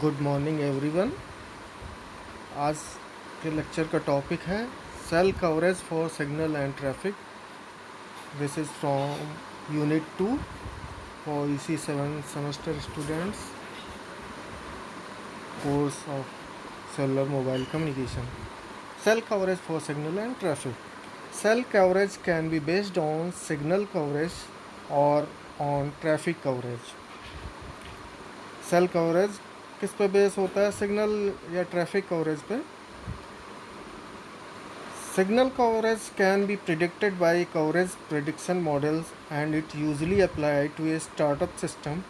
Good morning everyone. आज के lecture का टॉपिक है cell coverage for signal and traffic. This is from unit 2 for EC 7 semester students course of cellular mobile communication. Cell coverage for signal and traffic. Cell coverage can be based on signal coverage or on traffic coverage. Cell coverage किस पे base होता है, signal या traffic coverage पे? Signal coverage can be predicted by coverage prediction models and it usually apply to a startup system.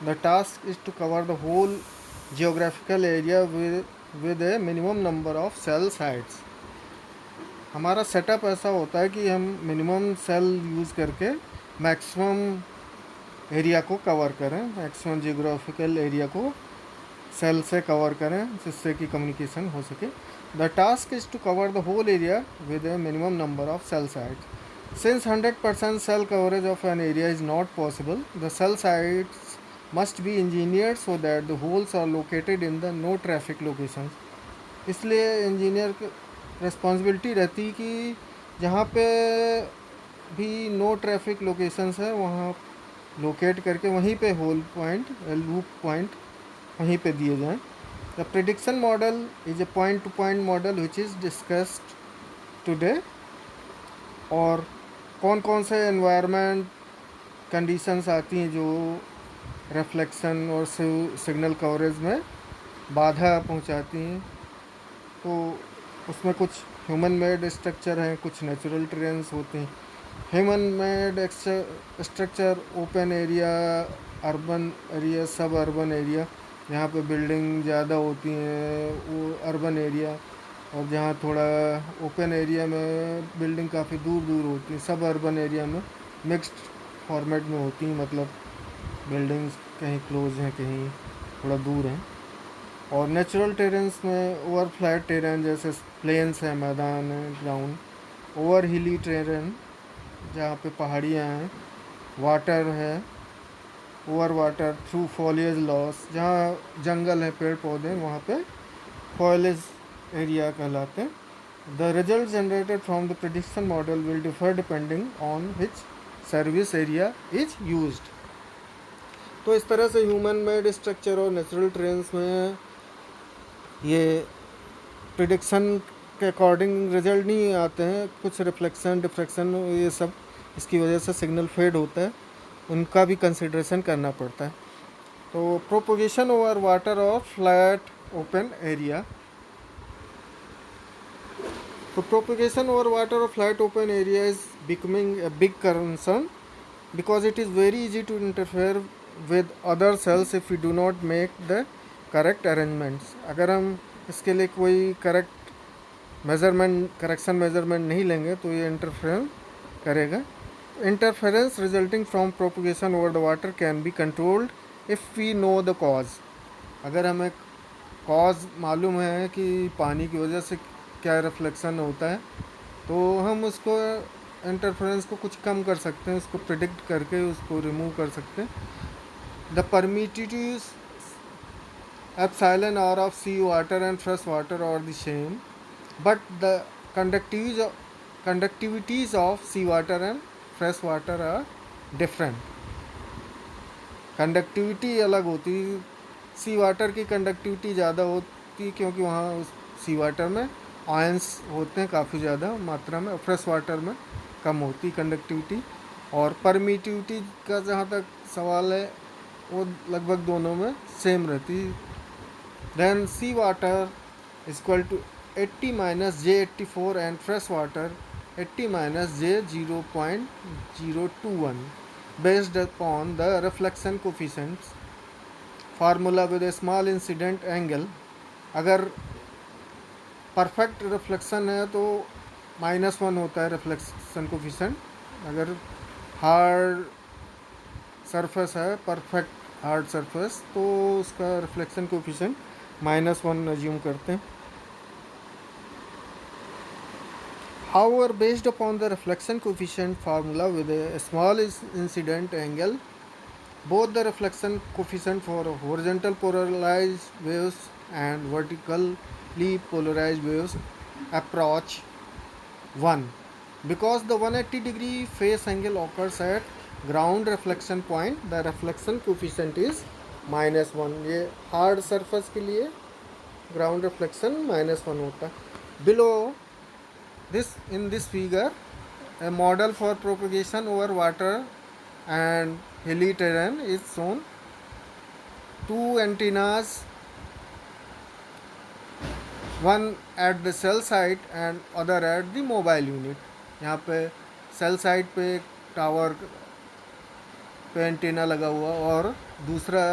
The task is to cover the whole geographical area with a minimum number of cell sites. हमारा setup ऐसा होता है कि हम minimum cell use करके maximum area को cover करें, maximum geographical area को सेल से कवर करें जिससे कि कम्युनिकेशन हो सके. The task is to cover the whole area with a minimum number of cell sites. Since 100% cell coverage of an area is not possible, the cell sites must be engineered so that the holes are located in the no traffic locations. इसलिए engineer की responsibility रहती कि जहाँ पे भी no traffic locations है वहाँ locate करके वहीं पे होल पॉइंट, लूप पॉइंट वहीं पे दिए जाएं. The prediction model is a point to point model which is discussed today. और कौन कौन से एनवायरनमेंट कंडीशंस आती हैं जो रिफ्लेक्शन और सिग्नल कवरेज में बाधा पहुंचाती हैं. तो उसमें कुछ ह्यूमन मेड स्ट्रक्चर हैं, कुछ नेचुरल टेरेन्स होते हैं. Human made structure open area, urban area, सब अर्बन एरिया जहाँ पे बिल्डिंग ज़्यादा होती हैं वो अर्बन एरिया, और जहाँ थोड़ा ओपन एरिया में बिल्डिंग काफ़ी दूर दूर होती हैं सब अर्बन एरिया में मिक्स्ड फॉर्मेट में होती हैं, मतलब बिल्डिंग्स कहीं क्लोज हैं कहीं थोड़ा दूर हैं. और नेचुरल टेरेन्स में ओवर फ्लैट टेरेन जैसे प्लेन्स हैं, मैदान है, ग्राउंड. ओवर हिली टेरेन जहाँ पे पहाड़ियाँ हैं. वाटर है, over water through foliage loss जहाँ जंगल है, पेड़ पौधे, वहाँ पे फॉलिएज एरिया कहलाते हैं. The result generated from the prediction model will differ depending on which service area is used. तो इस तरह से ह्यूमन मेड स्ट्रक्चर और नेचुरल टेरेन्स में ये प्रिडिक्शन के अकॉर्डिंग रिजल्ट नहीं आते हैं. कुछ रिफ्लेक्शन, डिफ्रेक्शन, ये सब इसकी वजह से सिग्नल फेड होता है, उनका भी कंसिड्रेशन करना पड़ता है. तो प्रोपोगेशन ओवर वाटर और फ्लैट ओपन एरिया. तो प्रोपोगेशन ओवर वाटर और flat open area is becoming a big concern because it is very easy to interfere with other cells if we do not make the correct arrangements. अगर हम इसके लिए कोई correction measurement नहीं लेंगे तो ये इंटरफेयर करेगा. Interference resulting from propagation over the water can be controlled if we know the cause. अगर हमें कॉज मालूम है कि पानी की वजह से क्या रिफ्लेक्शन होता है तो हम उसको इंटरफेरेंस को कुछ कम कर सकते हैं, उसको प्रिडिक्ट करके उसको रिमूव कर सकते हैं. The permittivities epsilon r of sea water and fresh water are the same, but the conductivities of sea water and fresh water are different. Conductivity अलग होती. सी वाटर की कंडक्टिविटी ज़्यादा होती क्योंकि वहाँ उस सी वाटर में आयंस होते हैं काफ़ी ज़्यादा मात्रा में, फ्रेश वाटर में कम होती कंडक्टिविटी. और परमिटिविटी का जहाँ तक सवाल है वो लगभग दोनों में सेम रहती. Then sea water is equal to 80 - J84 and fresh water 80 - J0.021 based upon the reflection coefficients formula with a small incident angle. अगर परफेक्ट रिफ्लेक्शन है तो -1 होता है रिफ्लेक्शन कोफिशेंट. अगर हार्ड सरफेस है, परफेक्ट हार्ड सरफेस, तो उसका reflection coefficient -1 assume करते हैं. However, based upon the reflection coefficient formula with a small incident angle, Both the reflection coefficient for horizontal polarized waves and vertically polarized waves approach 1 because the 180-degree phase angle occurs at ground reflection point. The reflection coefficient is -1. ये hard surface के लिए ground reflection -1 होता है. Below this, in this figure, a model for propagation over water and hilly terrain is shown. Two antennas, one at the cell site and other at the mobile unit. यहाँ पे cell site पे एक tower पे antenna लगा हुआ और दूसरा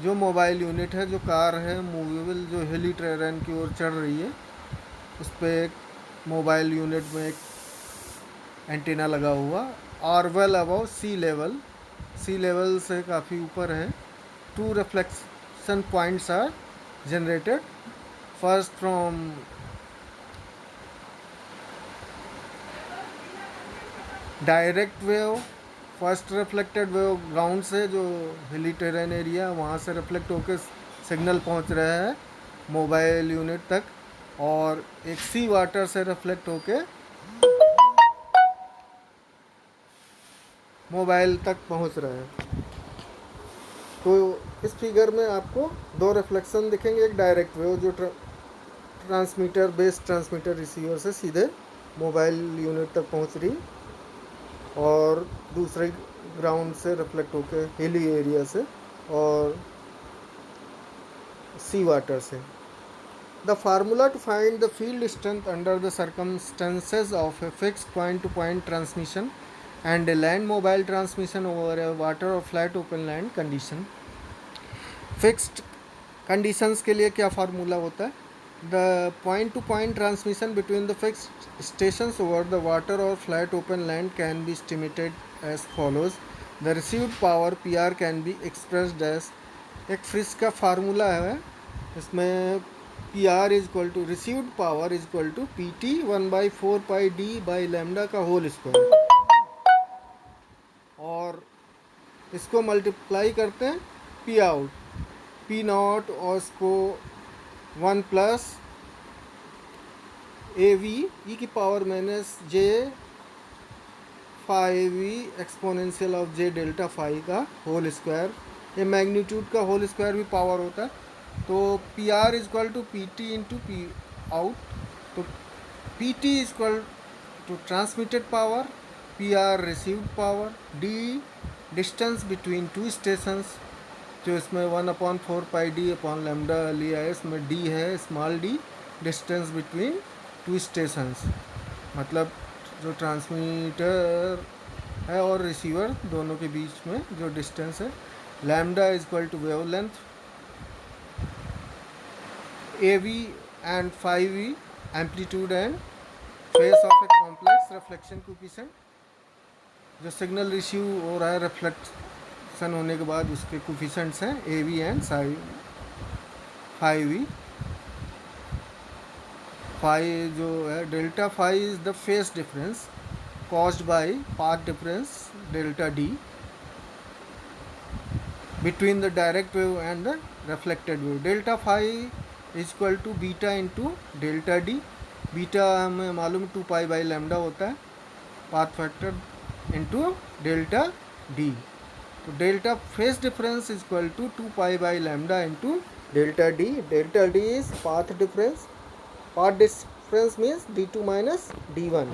जो मोबाइल यूनिट है, जो कार है मूवेबल, जो हिली टेरेन की ओर चढ़ रही है, उस पर एक मोबाइल यूनिट में एक एंटीना लगा हुआ. और वेल अबव सी लेवल से काफ़ी ऊपर है. Two reflection points are generated, first from direct wave. First reflected wave ground से, जो हिली टेरेन एरिया, वहाँ से रिफ्लेक्ट होकर सिग्नल पहुँच रहा है मोबाइल यूनिट तक, और एक सी वाटर से रिफ्लेक्ट होके मोबाइल तक पहुँच रहा है. तो इस फिगर में आपको दो रिफ्लेक्शन दिखेंगे. एक डायरेक्ट वेव जो ट्रांसमीटर, बेस ट्रांसमीटर रिसीवर से सीधे मोबाइल यूनिट तक पहुँच रही, और दूसरे ग्राउंड से रिफ्लेक्ट होकर हिली एरिया से और सी वाटर से. The formula to find the field strength under the circumstances of a fixed point to point transmission and a land mobile transmission over a water और flat open land condition. Fixed conditions के लिए क्या formula होता है? The point-to-point transmission between the fixed stations over the water or flat open land can be estimated as follows. The received power PR can be expressed as, एक Friis का formula है, इसमें PR is equal to received power is equal to PT 1/4 pi D by lambda का whole square, और इसको multiply करते हैं P out, P not, और इसको 1 प्लस AV e की power minus J five V exponential of J delta phi का whole square. ये मैग्नीट्यूड का होल स्क्वायर भी पावर होता है. तो PR is equal to PT into P out. तो PT is equal to transmitted power, PR received power, D distance between two stations, जो इसमें 1/4 पाई D अपॉन लैम्डा लिया है, इसमें D है small d, distance between two stations, मतलब जो transmitter है और रिसीवर दोनों के बीच में जो डिस्टेंस है. Lambda is equal to wave length, AV and 5V amplitude and phase of a complex reflection coefficient, जो सिग्नल रिसीव हो रहा है रिफ्लेक्शन होने के बाद उसके कोएफिशिएंट्स हैं AV एंड 5V. फाई जो है delta phi is the phase difference caused by path difference delta D between the direct wave and the reflected wave. Delta phi is equal to beta into delta D. Beta हमें मालूम 2 pi by lambda होता है, path factor into delta D. तो delta phase difference is equal to 2 pi by lambda into delta D. Delta D is path difference. Path difference means D2 minus D1.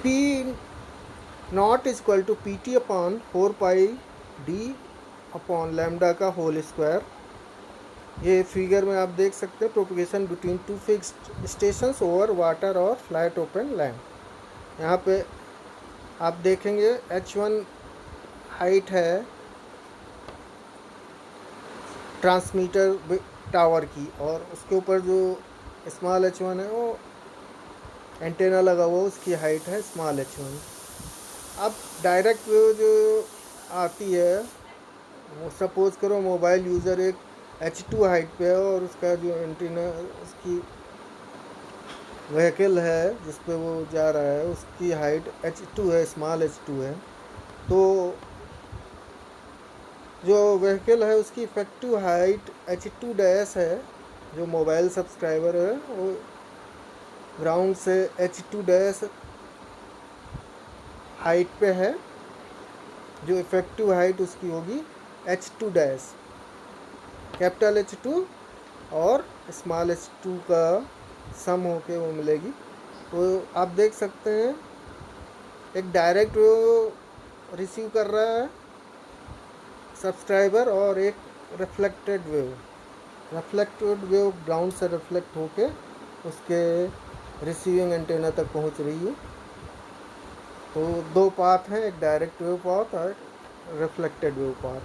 P naught is equal to PT upon 4 pi D upon lambda का whole square. ये figure में आप देख सकते हैं propagation between two fixed stations over water और flat open land. यहाँ पे आप देखेंगे H1 हाइट है ट्रांसमीटर टावर की, और उसके ऊपर जो स्मॉल H1 है वो एंटेना लगा हुआ, उसकी हाइट है स्मॉल H1. अब डायरेक्ट वेव जो आती है, वो सपोज करो मोबाइल यूज़र एक H2 हाइट पे है और उसका जो एंटेना, उसकी व्हीकल है जिस पे वो जा रहा है उसकी हाइट h2 है, स्मॉल h2 है, तो जो व्हीकल है उसकी इफेक्टिव हाइट h2 डैश है। जो मोबाइल सब्सक्राइबर है वो ग्राउंड से h2 डैश हाइट पे है, जो इफेक्टिव हाइट उसकी होगी h2 डैश, कैपिटल H2 और स्मॉल h2 का सम होके वो मिलेगी। तो आप देख सकते हैं एक डायरेक्ट वेव रिसीव कर रहा है सब्सक्राइबर और एक रिफ्लेक्टेड वेव ग्राउंड से रिफ्लेक्ट होके उसके रिसीविंग एंटेना तक पहुंच रही है। तो दो पाथ हैं, एक डायरेक्ट वेव पाथ और रिफ्लेक्टेड वेव पाथ।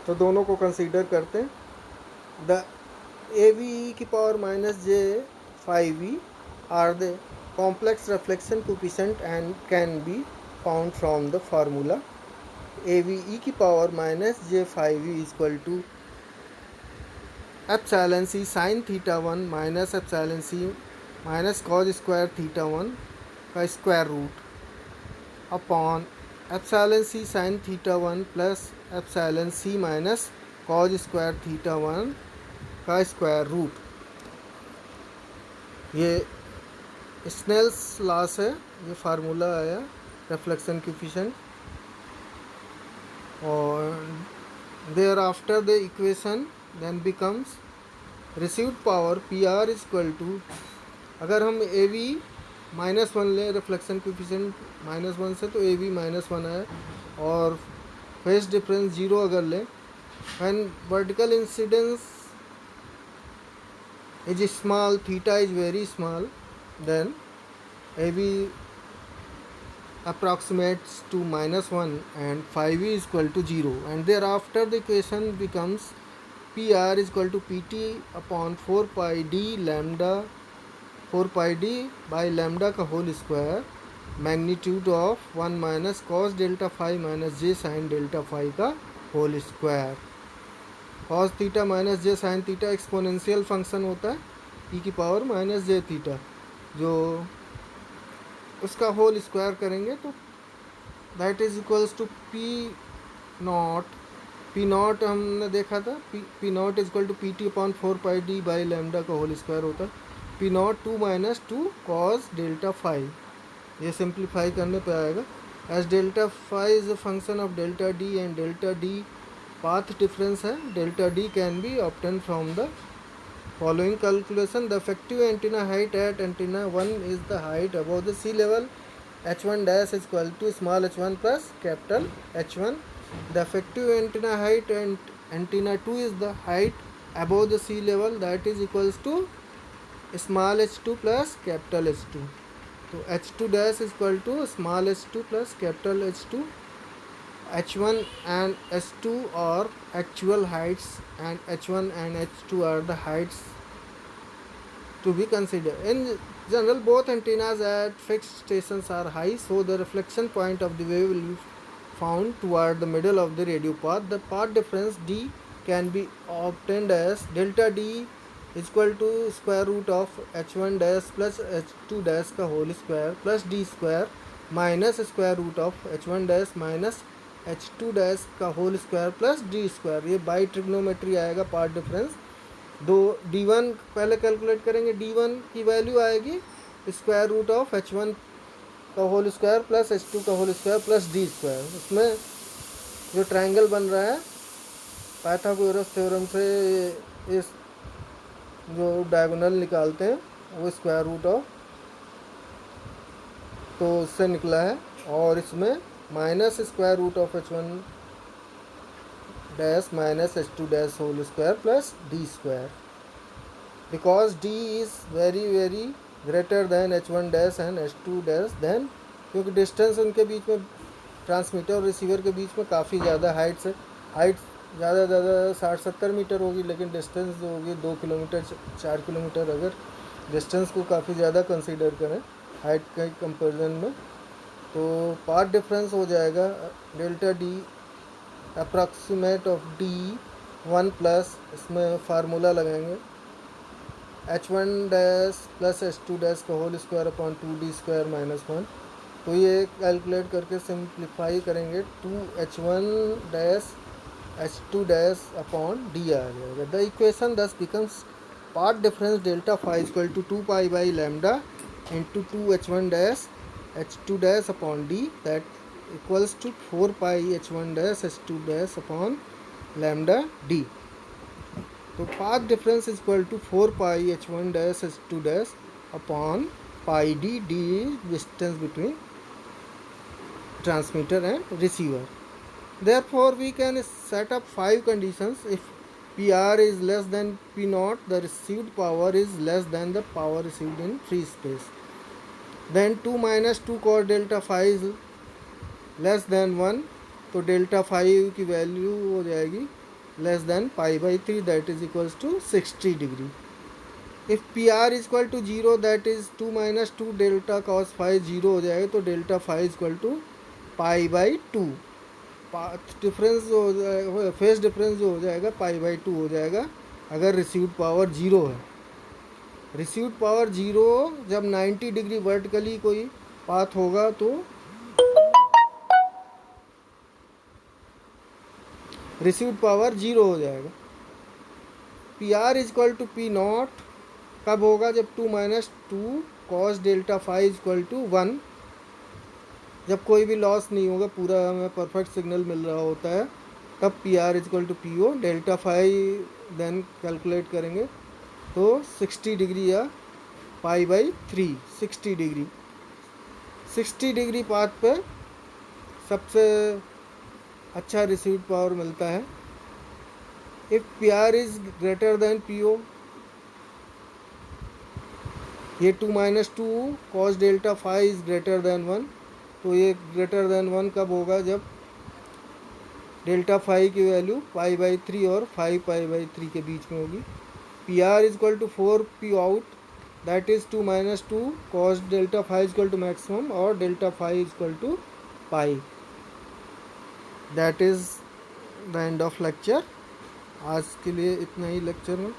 तो दोनों को कंसीडर करते हैं। द AVE की power -j5e are the complex reflection coefficient and can be found from the formula AVE की power -j5e equal to epsilon c sin θ1 minus epsilon c minus cos square θ1 का square root upon epsilon c sin θ1 plus epsilon c minus cos square θ1 का square root. ये Snell's law से ये formula आया reflection coefficient, और thereafter the equation then becomes received power PR equal to, अगर हम AV -1 लें reflection coefficient -1 से तो AV -1 है, और फेज डिफरेंस 0 अगर लें, when vertical incidence is small, theta is very small, then AV approximates to -1 and phi v is equal to 0, and thereafter the equation becomes PR is equal to PT upon 4 pi d lambda 4 pi d by lambda का whole square magnitude of 1 minus cos delta phi minus j sine delta phi का whole square. Cos theta minus j sine theta exponential function होता है e की power minus जे theta, जो उसका whole square करेंगे तो that is equals to P nought हमने देखा था, P nought is equal to P T upon 4 pi D by lambda का होल स्क्वायर होता है। P nought 2 minus 2 cos delta phi, ये सिंप्लीफाई करने पे आएगा। As delta phi is a function of delta D and delta D path difference है, delta D can be obtain from the following calculation. The effective antenna height at antenna 1 is the height above the sea level, h1 dash is equal to small h1 plus capital H1. The effective antenna height and antenna 2 is the height above the sea level, that is equals to small h2 plus capital H2. So h2 dash is equal to small h2 plus capital H2. H1 and H2 are actual heights and H1 and H2 are the heights to be considered. In general, both antennas at fixed stations are high, so the reflection point of the wave will be found toward the middle of the radio path. The path difference D can be obtained as delta D is equal to square root of H1 dash plus H2 dash का whole square plus D square minus square root of H1 dash minus H2 dash का whole square plus D square. ये by trigonometry आएगा path difference. दो D1 पहले calculate करेंगे, D1 की value आएगी square root of H1 का whole square plus H2 का whole square plus D square. उसमें जो ट्रायंगल बन रहा है पाइथागोरस थ्योरम से इस जो डायगोनल निकालते हैं वो स्क्वायर रूट ऑफ, तो उससे निकला है, और इसमें minus square root of H1 dash minus H2 dash whole square plus D square, because D is very very greater than H1 dash and H2 dash then, क्योंकि डिस्टेंस उनके बीच में ट्रांसमीटर और रिसीवर के बीच में काफ़ी ज़्यादा हाइट से हाइट ज़्यादा 60-70 मीटर होगी, लेकिन डिस्टेंस जो होगी 2 किलोमीटर 4 किलोमीटर, अगर डिस्टेंस को काफ़ी ज़्यादा कंसीडर करें हाइट के कंपेरिजन में, तो पाथ डिफरेंस हो जाएगा delta D approximate of D1 plus, इसमें फार्मूला लगाएंगे h1 dash plus h2 dash का whole square upon 2d² minus 1। तो ये कैलकुलेट करके सिंप्लीफाई करेंगे 2h1 dash h2 dash upon d आ जाएगा। The equation thus becomes path difference delta phi equal to 2 pi by lambda into 2h1 dash h2 dash upon d that equals to 4 pi h1 dash h2 dash upon lambda d। तो path difference is equal to 4 pi h1 dash h2 dash upon pi d, d is distance between transmitter and receiver. Therefore we can set up 5 conditions. If PR is less than P naught, the received power is less than the power received in free space. Then 2 minus 2 cos delta phi is less than 1, तो delta five की value हो जाएगी less than pi by 3 that is equals to 60 degree. If P R is equal to 0 that is 2 minus 2 delta cos five 0 हो जाएगा, तो delta five is equal to pi by 2। Path difference जो हो जाएगा, phase difference जो हो जाएगा पाई by 2 हो जाएगा अगर रिसीव्ड पावर 0 है। रिसीव्ड पावर 0 जब 90 डिग्री वर्टिकली कोई पाथ होगा तो रिसीव्ड पावर 0 हो जाएगा। P R is equal to P naught कब होगा, जब 2 minus 2 cos delta five is equal to 1, जब कोई भी लॉस नहीं होगा, पूरा हमें परफेक्ट सिग्नल मिल रहा होता है, तब P R is equal to P O. Delta five then calculate करेंगे तो 60 डिग्री या pi by 3 60 degree. 60 degree path पे सबसे अच्छा रिसीव्ड पावर मिलता है। If P R is greater than P O, ये 2 minus 2 cos delta five is greater than 1, तो ये ग्रेटर देन 1 कब होगा, जब डेल्टा फाइव की वैल्यू पाई बाई 3 और 5 पाई बाई 3 के बीच में होगी। P R is equal to 4 P out that is 2 minus 2 cos delta phi equal to maximum और delta phi equal to pi. That is the end of lecture. आज के लिए इतना ही लेक्चर में।